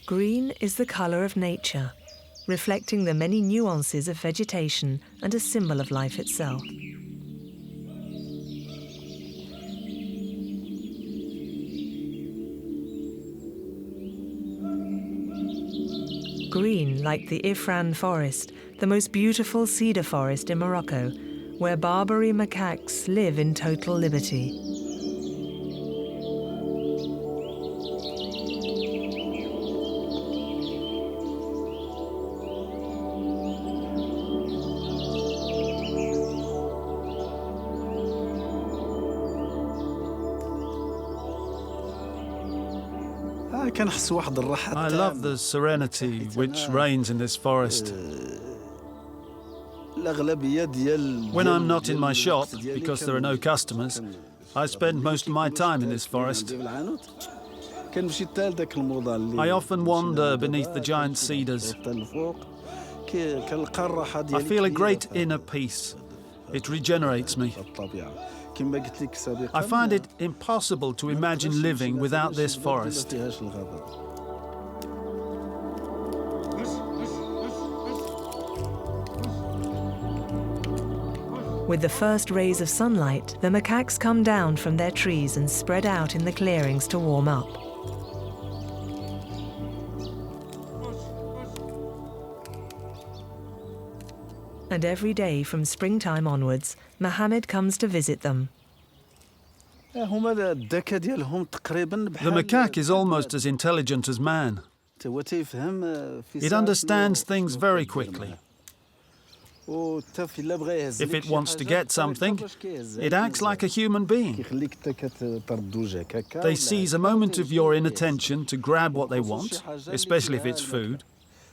Green is the colour of nature, reflecting the many nuances of vegetation and a symbol of life itself. Green, like the Ifrane forest, the most beautiful cedar forest in Morocco, where Barbary macaques live in total liberty. I love the serenity which reigns in this forest. When I'm not in my shop, because there are no customers, I spend most of my time in this forest. I often wander beneath the giant cedars. I feel a great inner peace. It regenerates me. I find it impossible to imagine living without this forest. With the first rays of sunlight, the macaques come down from their trees and spread out in the clearings to warm up. And every day from springtime onwards, Mohammed comes to visit them. The macaque is almost as intelligent as man. It understands things very quickly. If it wants to get something, it acts like a human being. They seize a moment of your inattention to grab what they want, especially if it's food.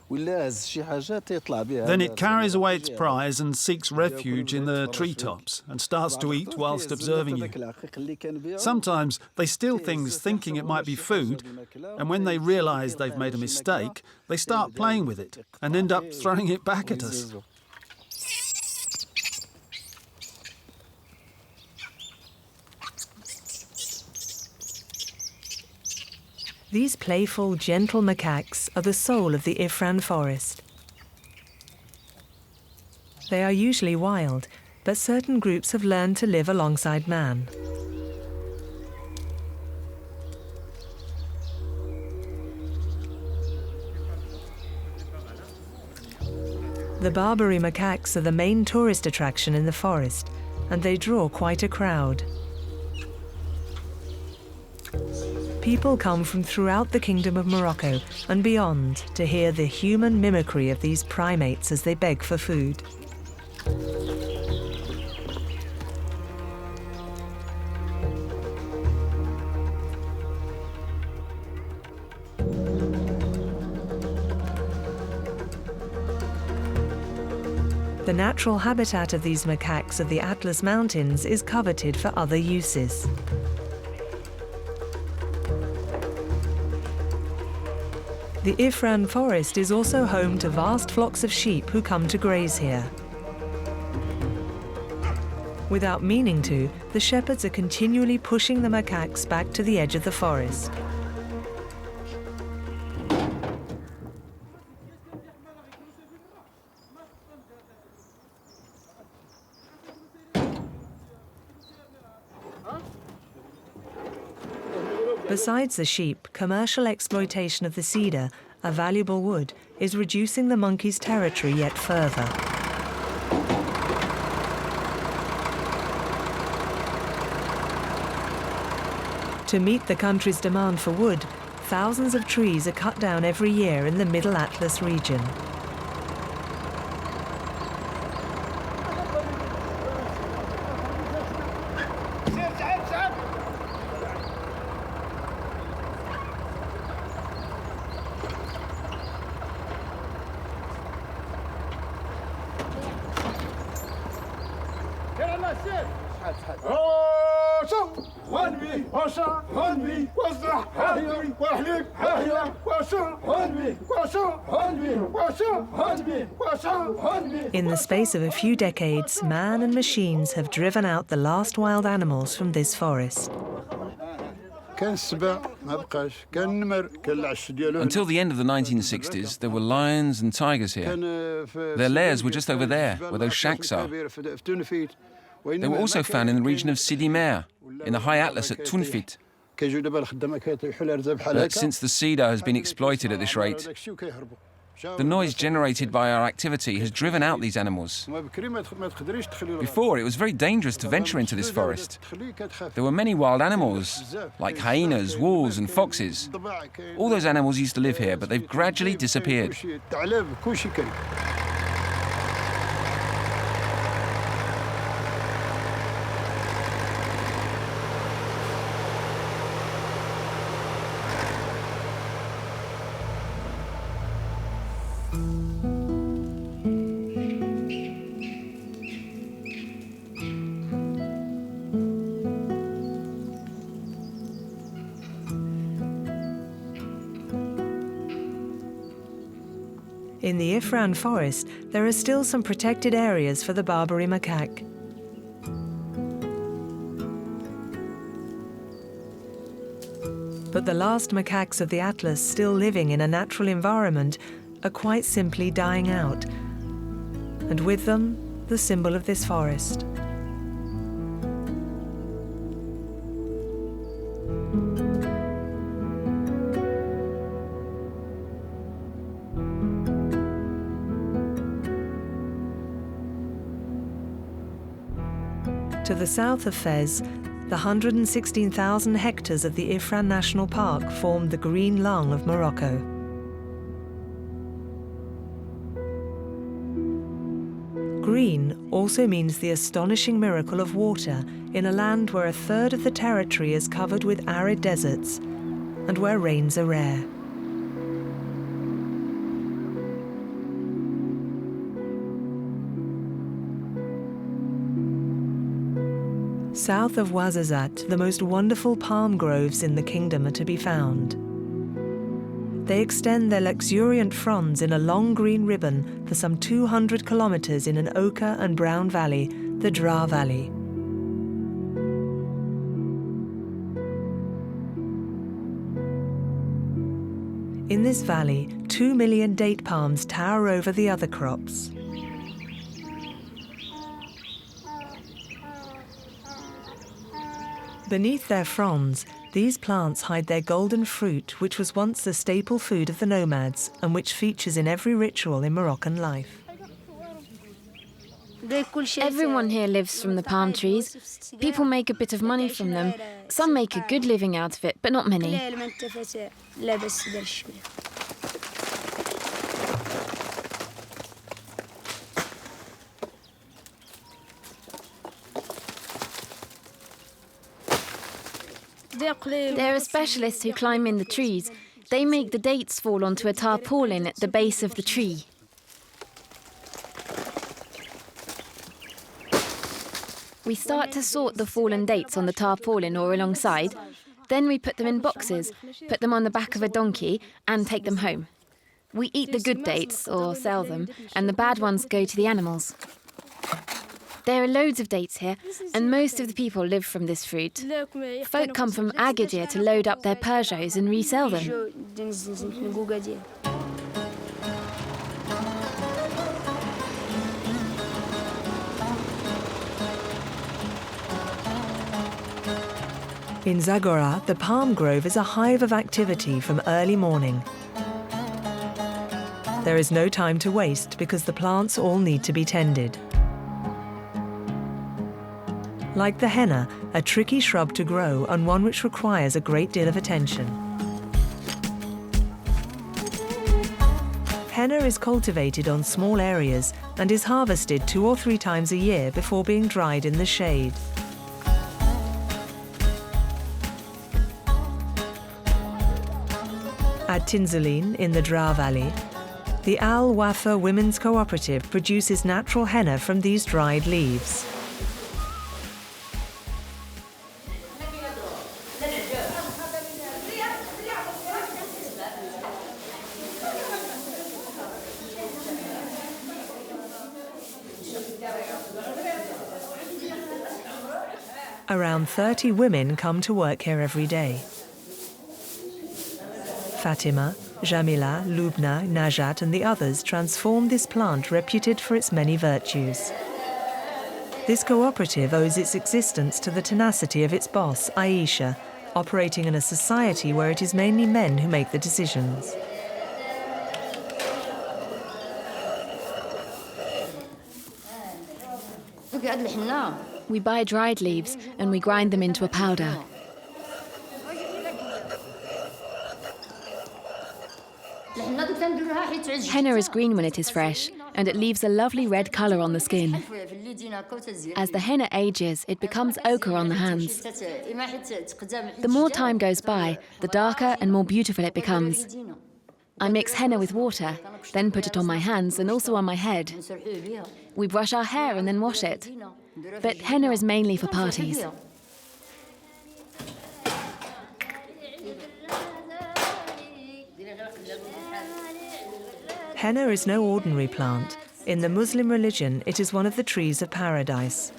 Then it carries away its prize and seeks refuge in the treetops and starts to eat whilst observing you. Sometimes they steal things thinking it might be food, and when they realize they've made a mistake, they start playing with it and end up throwing it back at us. These playful, gentle macaques are the soul of the Ifrane forest. They are usually wild, but certain groups have learned to live alongside man. The Barbary macaques are the main tourist attraction in the forest, and they draw quite a crowd. People come from throughout the Kingdom of Morocco and beyond to hear the human mimicry of these primates as they beg for food. The natural habitat of these macaques of the Atlas Mountains is coveted for other uses. The Ifrane forest is also home to vast flocks of sheep who come to graze here. Without meaning to, the shepherds are continually pushing the macaques back to the edge of the forest. Besides the sheep, commercial exploitation of the cedar, a valuable wood, is reducing the monkeys' territory yet further. To meet the country's demand for wood, thousands of trees are cut down every year in the Middle Atlas region. In the space of a few decades, man and machines have driven out the last wild animals from this forest. Until the end of the 1960s, there were lions and tigers here. Their lairs were just over there, where those shacks are. They were also found in the region of Sidi Mer, in the High Atlas at Tunfit. But since the cedar has been exploited at this rate, the noise generated by our activity has driven out these animals. Before, it was very dangerous to venture into this forest. There were many wild animals, like hyenas, wolves and foxes. All those animals used to live here, but they've gradually disappeared. In the Ifran forest, there are still some protected areas for the Barbary macaque. But the last macaques of the Atlas still living in a natural environment are quite simply dying out. And with them, the symbol of this forest. To the south of Fez, the 116,000 hectares of the Ifran National Park form the green lung of Morocco. Green also means the astonishing miracle of water in a land where a third of the territory is covered with arid deserts and where rains are rare. South of Ouarzazate, the most wonderful palm groves in the kingdom are to be found. They extend their luxuriant fronds in a long green ribbon for some 200 kilometers in an ochre and brown valley, the Drâa Valley. In this valley, 2 million date palms tower over the other crops. Beneath their fronds, these plants hide their golden fruit, which was once the staple food of the nomads and which features in every ritual in Moroccan life. Everyone here lives from the palm trees. People make a bit of money from them. Some make a good living out of it, but not many. There are specialists who climb in the trees. They make the dates fall onto a tarpaulin at the base of the tree. We start to sort the fallen dates on the tarpaulin or alongside. Then we put them in boxes, put them on the back of a donkey and take them home. We eat the good dates, or sell them, and the bad ones go to the animals. There are loads of dates here, and most of the people live from this fruit. Folk come from Agadir to load up their Peugeots and resell them. In Zagora, the palm grove is a hive of activity from early morning. There is no time to waste because the plants all need to be tended. Like the henna, a tricky shrub to grow and one which requires a great deal of attention. Henna is cultivated on small areas and is harvested 2 or 3 times a year before being dried in the shade. At Tinzouline, in the Dra Valley, the Al Wafa Women's Cooperative produces natural henna from these dried leaves. Around 30 women come to work here every day. Fatima, Jamila, Lubna, Najat and the others transformed this plant reputed for its many virtues. This cooperative owes its existence to the tenacity of its boss, Aisha, operating in a society where it is mainly men who make the decisions. We buy dried leaves and we grind them into a powder. Henna is green when it is fresh, and it leaves a lovely red colour on the skin. As the henna ages, it becomes ochre on the hands. The more time goes by, the darker and more beautiful it becomes. I mix henna with water, then put it on my hands and also on my head. We brush our hair and then wash it. But henna is mainly for parties. Henna is no ordinary plant. In the Muslim religion, it is one of the trees of paradise.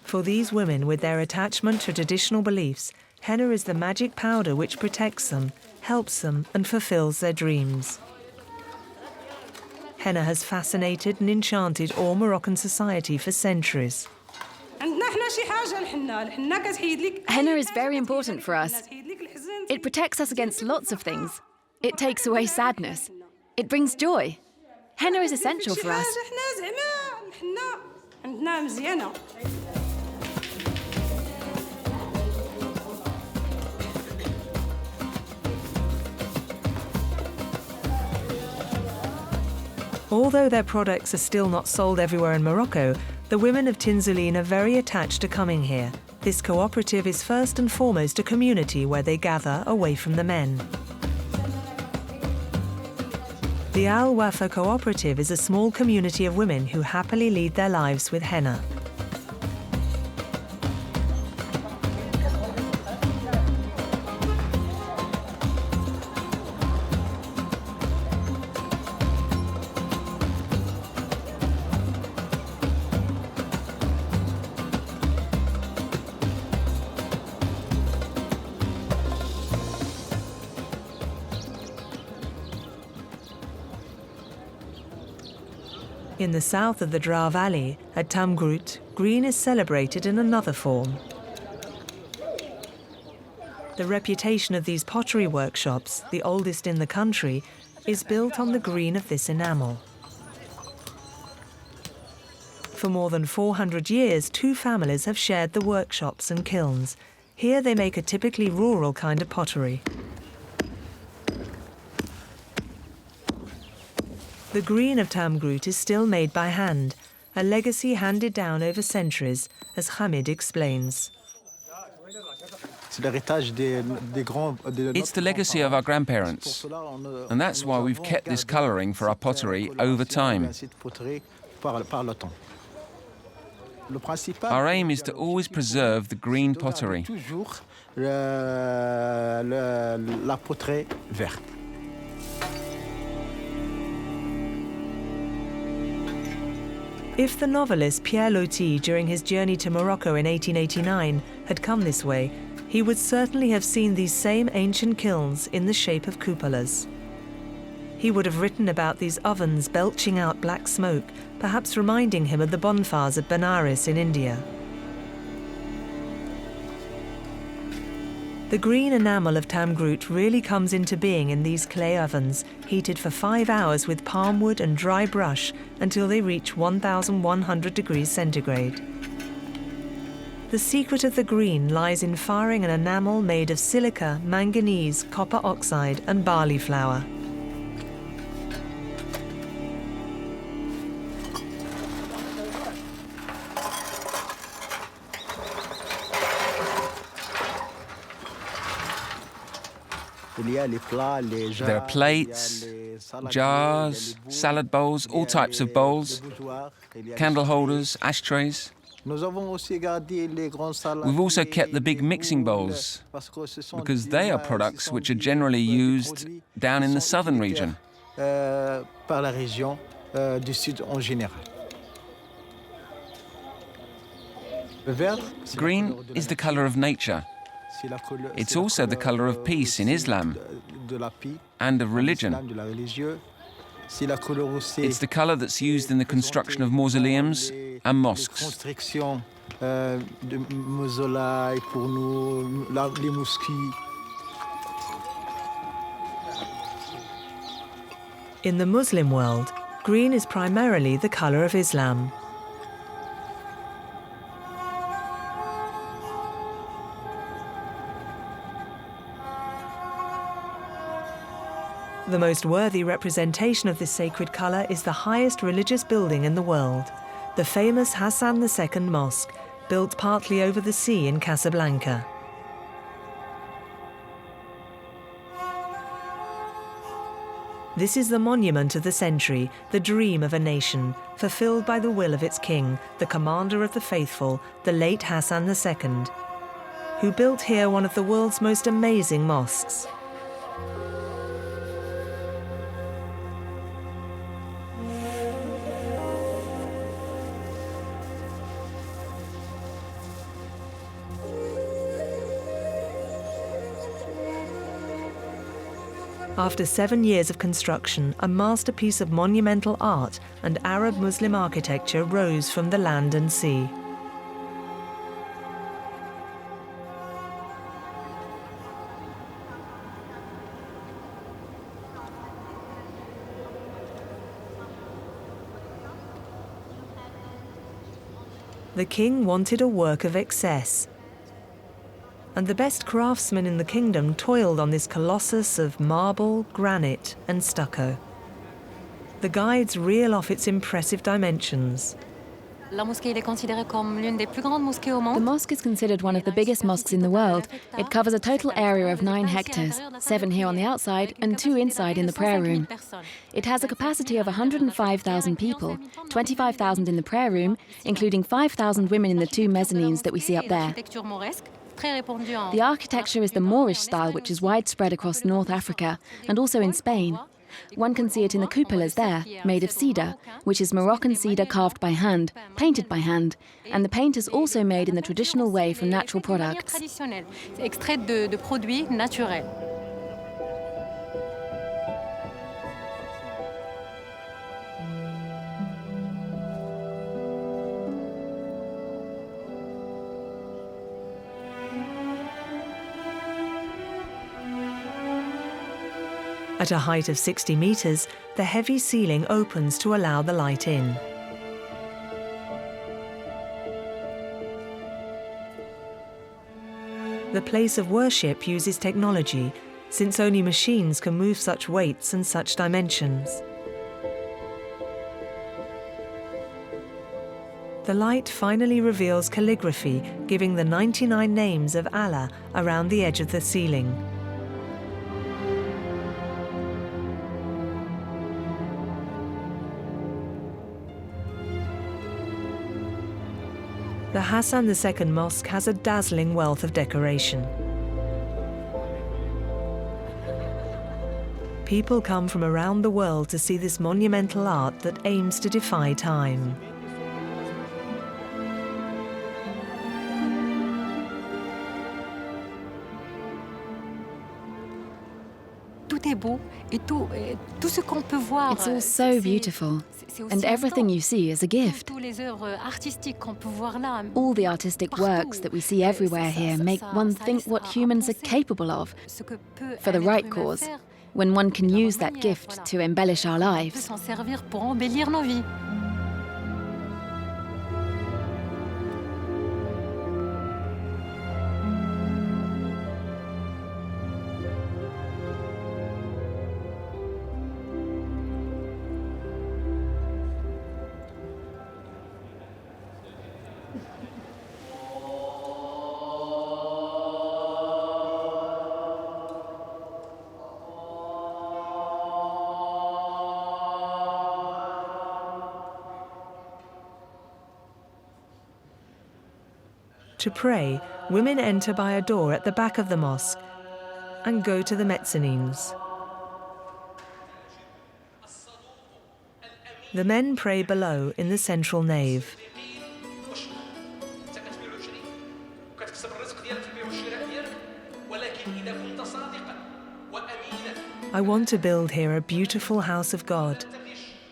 For these women, with their attachment to traditional beliefs, henna is the magic powder which protects them, helps them, and fulfills their dreams. Henna has fascinated and enchanted all Moroccan society for centuries. Henna is very important for us. It protects us against lots of things. It takes away sadness. It brings joy. Henna is essential for us. Although their products are still not sold everywhere in Morocco, the women of Tinzouline are very attached to coming here. This cooperative is first and foremost a community where they gather away from the men. The Al Wafa cooperative is a small community of women who happily lead their lives with henna. In the south of the Drâa Valley, at Tamgrout, green is celebrated in another form. The reputation of these pottery workshops, the oldest in the country, is built on the green of this enamel. For more than 400 years, two families have shared the workshops and kilns. Here they make a typically rural kind of pottery. The green of Tamgrout is still made by hand, a legacy handed down over centuries, as Hamid explains. It's the legacy of our grandparents, and that's why we've kept this colouring for our pottery over time. Our aim is to always preserve the green pottery. If the novelist Pierre Loti, during his journey to Morocco in 1889, had come this way, he would certainly have seen these same ancient kilns in the shape of cupolas. He would have written about these ovens belching out black smoke, perhaps reminding him of the bonfires at Benares in India. The green enamel of Tamgrout really comes into being in these clay ovens, heated for 5 hours with palm wood and dry brush until they reach 1,100 degrees centigrade. The secret of the green lies in firing an enamel made of silica, manganese, copper oxide and barley flour. There are plates, jars, salad bowls, all types of bowls, candle holders, ashtrays. We've also kept the big mixing bowls because they are products which are generally used down in the southern region. Green is the colour of nature. It's also the colour of peace in Islam and of religion. It's the colour that's used in the construction of mausoleums and mosques. In the Muslim world, green is primarily the colour of Islam. The most worthy representation of this sacred colour is the highest religious building in the world, the famous Hassan II Mosque, built partly over the sea in Casablanca. This is the monument of the century, the dream of a nation, fulfilled by the will of its king, the commander of the faithful, the late Hassan II, who built here one of the world's most amazing mosques. After 7 years of construction, a masterpiece of monumental art and Arab-Muslim architecture rose from the land and sea. The king wanted a work of excess, and the best craftsmen in the kingdom toiled on this colossus of marble, granite and stucco. The guides reel off its impressive dimensions. The mosque is considered one of the biggest mosques in the world. It covers a total area of 9 hectares, 7 here on the outside and 2 inside in the prayer room. It has a capacity of 105,000 people, 25,000 in the prayer room, including 5,000 women in the 2 mezzanines that we see up there. The architecture is the Moorish style, which is widespread across North Africa and also in Spain. One can see it in the cupolas there, made of cedar, which is Moroccan cedar carved by hand, painted by hand, and the paint is also made in the traditional way from natural products. At a height of 60 meters, the heavy ceiling opens to allow the light in. The place of worship uses technology, since only machines can move such weights and such dimensions. The light finally reveals calligraphy, giving the 99 names of Allah around the edge of the ceiling. The Hassan II Mosque has a dazzling wealth of decoration. People come from around the world to see this monumental art that aims to defy time. It's all so beautiful, and everything you see is a gift. All the artistic works that we see everywhere here make one think what humans are capable of, for the right cause, when one can use that gift to embellish our lives. To pray, women enter by a door at the back of the mosque and go to the mezzanines. The men pray below in the central nave. I want to build here a beautiful house of God,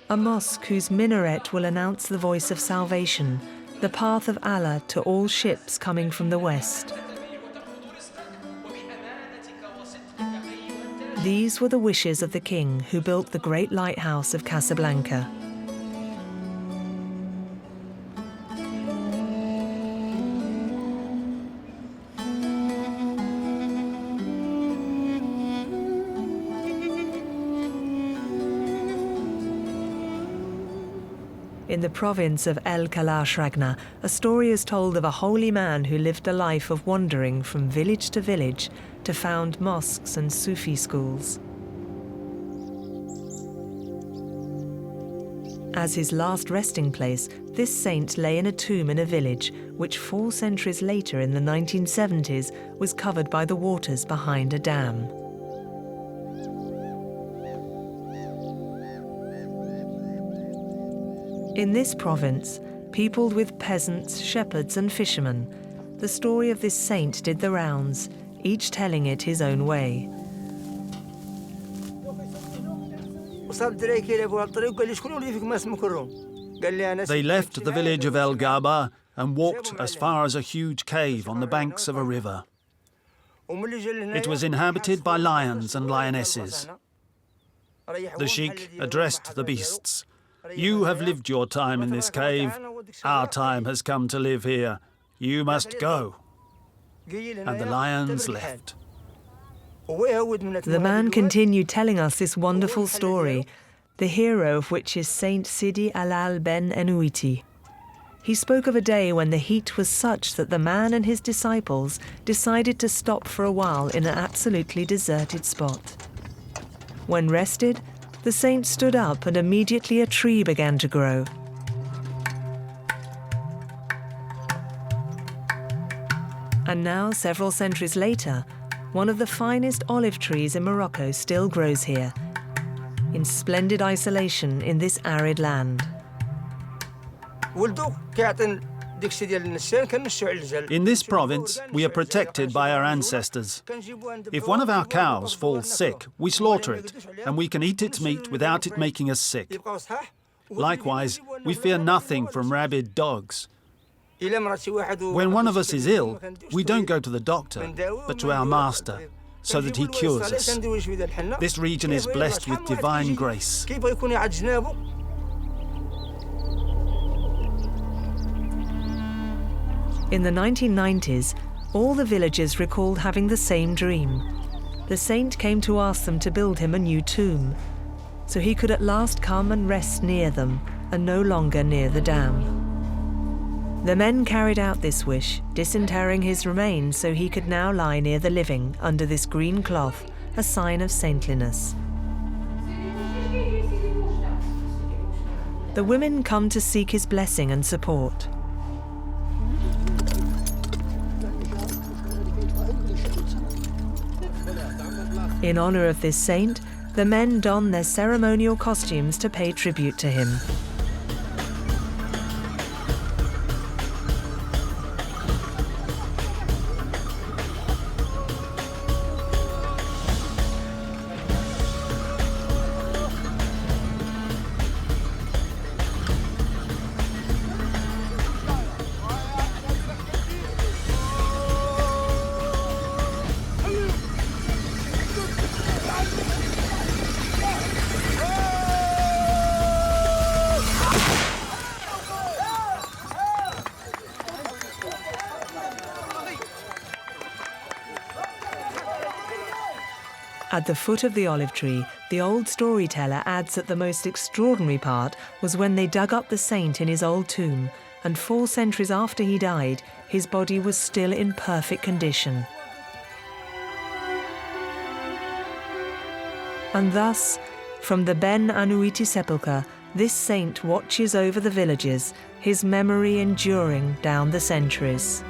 a mosque whose minaret will announce the voice of salvation, the path of Allah to all ships coming from the west. These were the wishes of the king who built the great lighthouse of Casablanca. In the province of El Kalash-Ragna, a story is told of a holy man who lived a life of wandering from village to village to found mosques and Sufi schools. As his last resting place, this saint lay in a tomb in a village which 4 centuries later in the 1970s was covered by the waters behind a dam. In this province, peopled with peasants, shepherds and fishermen, the story of this saint did the rounds, each telling it his own way. They left the village of El Gaba and walked as far as a huge cave on the banks of a river. It was inhabited by lions and lionesses. The sheikh addressed the beasts. "You have lived your time in this cave. Our time has come to live here. You must go." And the lions left. The man continued telling us this wonderful story, the hero of which is Saint Sidi Alal ben Enuiti. He spoke of a day when the heat was such that the man and his disciples decided to stop for a while in an absolutely deserted spot. When rested, the saint stood up and immediately a tree began to grow. And now, several centuries later, one of the finest olive trees in Morocco still grows here, in splendid isolation in this arid land. In this province, we are protected by our ancestors. If one of our cows falls sick, we slaughter it, and we can eat its meat without it making us sick. Likewise, we fear nothing from rabid dogs. When one of us is ill, we don't go to the doctor, but to our master, so that he cures us. This region is blessed with divine grace. In the 1990s, all the villagers recalled having the same dream. The saint came to ask them to build him a new tomb, so he could at last come and rest near them, and no longer near the dam. The men carried out this wish, disinterring his remains so he could now lie near the living, under this green cloth, a sign of saintliness. The women come to seek his blessing and support. In honor of this saint, the men don their ceremonial costumes to pay tribute to him. At the foot of the olive tree, the old storyteller adds that the most extraordinary part was when they dug up the saint in his old tomb, and 4 centuries after he died, his body was still in perfect condition. And thus, from the Ben Anuiti sepulchre, this saint watches over the villages, his memory enduring down the centuries.